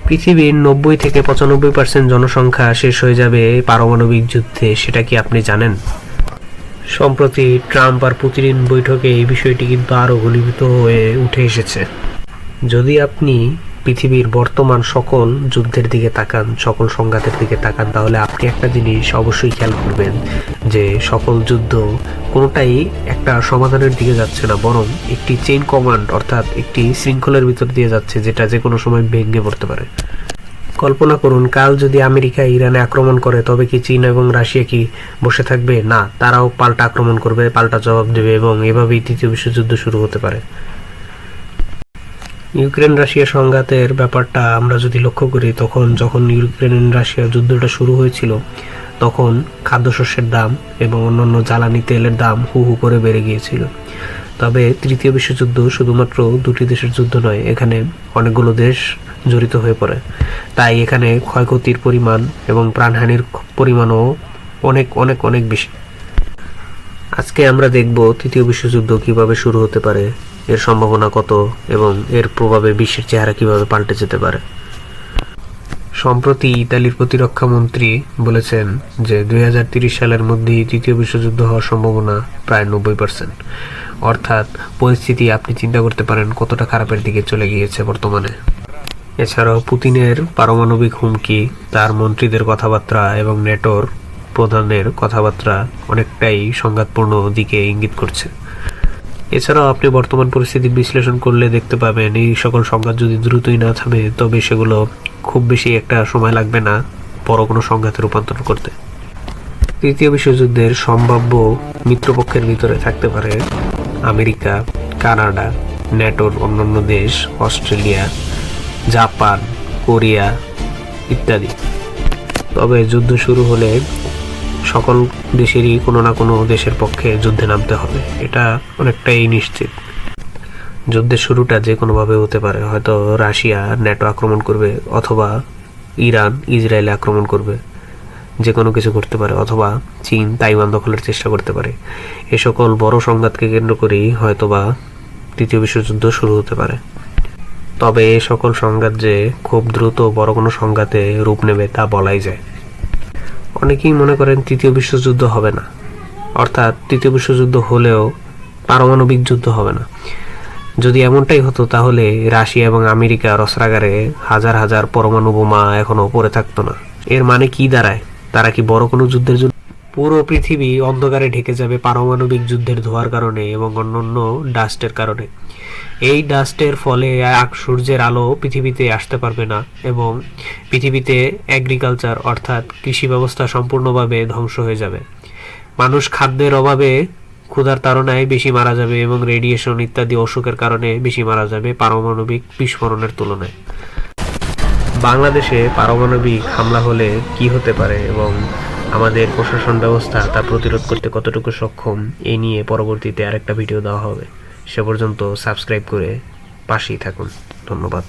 পৃথিবীর 90 থেকে 95% জনসংখ্যা শেষ হয়ে যাবে পারমাণবিক যুদ্ধে, সেটা কি আপনি জানেন? সম্প্রতি ট্রাম্প আর পুতিন বৈঠকে এই বিষয়টি কিন্তু আরও ঘনীভূত হয়ে উঠে এসেছে। যদি আপনি পৃথিবীর বর্তমান সকল যুদ্ধের দিকে তাকান, সকল সংঘাতের দিকে তাকান, তাহলে আপনি একটা জিনিস অবশ্যই খেয়াল করবেন যে সকল যুদ্ধ কোনোটাই একটা সমাধানের দিকে যাচ্ছে না, বরং একটি চেইন কমান্ড অর্থাৎ একটি শৃঙ্খলের ভিতর দিয়ে যাচ্ছে, যেটা যে কোনো সময় ভেঙে পড়তে পারে। কল্পনা করুন, কাল যদি আমেরিকা ইরানে আক্রমণ করে, তবে কি চীন এবং রাশিয়া কি বসে থাকবে? না, তারাও পাল্টা আক্রমণ করবে, পাল্টা জবাব দেবে, এবং এভাবেই তৃতীয় বিশ্বযুদ্ধ শুরু হতে পারে। ইউক্রেন রাশিয়া সংঘাতের ব্যাপারটা আমরা যদি লক্ষ্য করি, তখন যখন ইউক্রেন রাশিয়া যুদ্ধটা শুরু হয়েছিল, তখন খাদ্যশস্যের দাম এবং অন্যান্য জ্বালানি তেলের দাম হু হু করে বেড়ে গিয়েছিল। তবে তৃতীয় বিশ্বযুদ্ধ শুধুমাত্র দুটি দেশের যুদ্ধ নয়, এখানে অনেকগুলো দেশ জড়িত হয়ে পড়ে। তাই এখানে ক্ষয়ক্ষতির পরিমাণ এবং প্রাণহানির পরিমাণও অনেক অনেক অনেক বেশি। আজকে আমরা দেখব তৃতীয় বিশ্বযুদ্ধ কিভাবে শুরু হতে পারে, এর সম্ভাবনা কত, এবং এর প্রভাবে বিশ্বের চেহারা কিভাবে পাল্টে যেতে পারে। সম্প্রতি ইতালির প্রতিরক্ষা মন্ত্রী বলেছেন যে 2030 সালের মধ্যেই তৃতীয় বিশ্বযুদ্ধ হওয়ার সম্ভাবনা প্রায় 90%। অর্থাৎ পরিস্থিতি আপনি চিন্তা করতে পারেন কতটা খারাপের দিকে চলে গিয়েছে বর্তমানে। এছাড়াও পুতিনের পারমাণবিক হুমকি, তার মন্ত্রীদের কথাবার্তা এবং ন্যাটোর প্রধানের কথাবার্তা অনেকটাই সংঘাতপূর্ণ দিকে ইঙ্গিত করছে। এছাড়াও আপনি বর্তমান পরিস্থিতি বিশ্লেষণ করলে দেখতে পাবেন, এই সকল সংঘাত যদি দ্রুতই না থামে, তবে সেগুলো খুব বেশি একটা সময় লাগবে না বড় কোনো সংঘাতে রূপান্তর করতে। তৃতীয় বিশ্বযুদ্ধের সম্ভাব্য মিত্রপক্ষের ভিতরে থাকতে পারে আমেরিকা, কানাডা, ন্যাটোর অন্যান্য দেশ, অস্ট্রেলিয়া, জাপান, কোরিয়া ইত্যাদি। তবে যুদ্ধ শুরু হলে সকল দেশেরই কোনো না কোনো দেশের পক্ষে যুদ্ধে নামতে হবে, এটা অনেকটাই নিশ্চিত। যুদ্ধের শুরুটা যে কোনোভাবে হতে পারে, হয়তো রাশিয়া ন্যাটো আক্রমণ করবে, অথবা ইরান ইসরায়েলে আক্রমণ করবে, যে কোনো কিছু করতে পারে, অথবা চীন তাইওয়ান দখলের চেষ্টা করতে পারে। এ সকল বড় সংঘাতকে কেন্দ্র করেই হয়তোবা তৃতীয় বিশ্বযুদ্ধ শুরু হতে পারে। তবে এ সকল সংঘাত যে খুব দ্রুত বড় কোনো সংঘাতে রূপ নেবে তা বলাই যায়। অনেকেই মনে করেন তৃতীয় বিশ্বযুদ্ধ হবে না, অর্থাৎ তৃতীয় বিশ্বযুদ্ধ হলেও পারমাণবিক যুদ্ধ হবে না। যদি এমনটাই হতো, তাহলে রাশিয়া এবং আমেরিকার অস্ত্রাগারে হাজার হাজার পরমাণু বোমা এখনো পড়ে থাকতো না। এর মানে কি দাঁড়ায়? তারা কি বড় কোনো যুদ্ধের জন্য? পুরো পৃথিবী অন্ধকারে ঢেকে যাবে পারমাণবিক যুদ্ধের ধোঁয়ার কারণে এবং অন্যান্য ডাস্টের কারণে। এই ডাস্টের ফলে সূর্যের আলো পৃথিবীতে আসতে পারবে না, এবং পৃথিবীতে এগ্রিকালচার অর্থাৎ কৃষি ব্যবস্থা সম্পূর্ণভাবে ধ্বংস হয়ে যাবে। মানুষ খাদ্যের অভাবে, ক্ষুধার তাড়নায় বেশি মারা যাবে, এবং রেডিয়েশন ইত্যাদি অসুখের কারণে বেশি মারা যাবে পারমাণবিক বিস্ফোরণের তুলনায়। বাংলাদেশে পারমাণবিক হামলা হলে কি হতে পারে এবং আমাদের প্রশাসন ব্যবস্থা তা প্রতিরোধ করতে কতটুকু সক্ষম, এই নিয়ে পরবর্তীতে আরেকটা ভিডিও দেওয়া হবে। সে পর্যন্ত সাবস্ক্রাইব করে পাশেই থাকুন। ধন্যবাদ।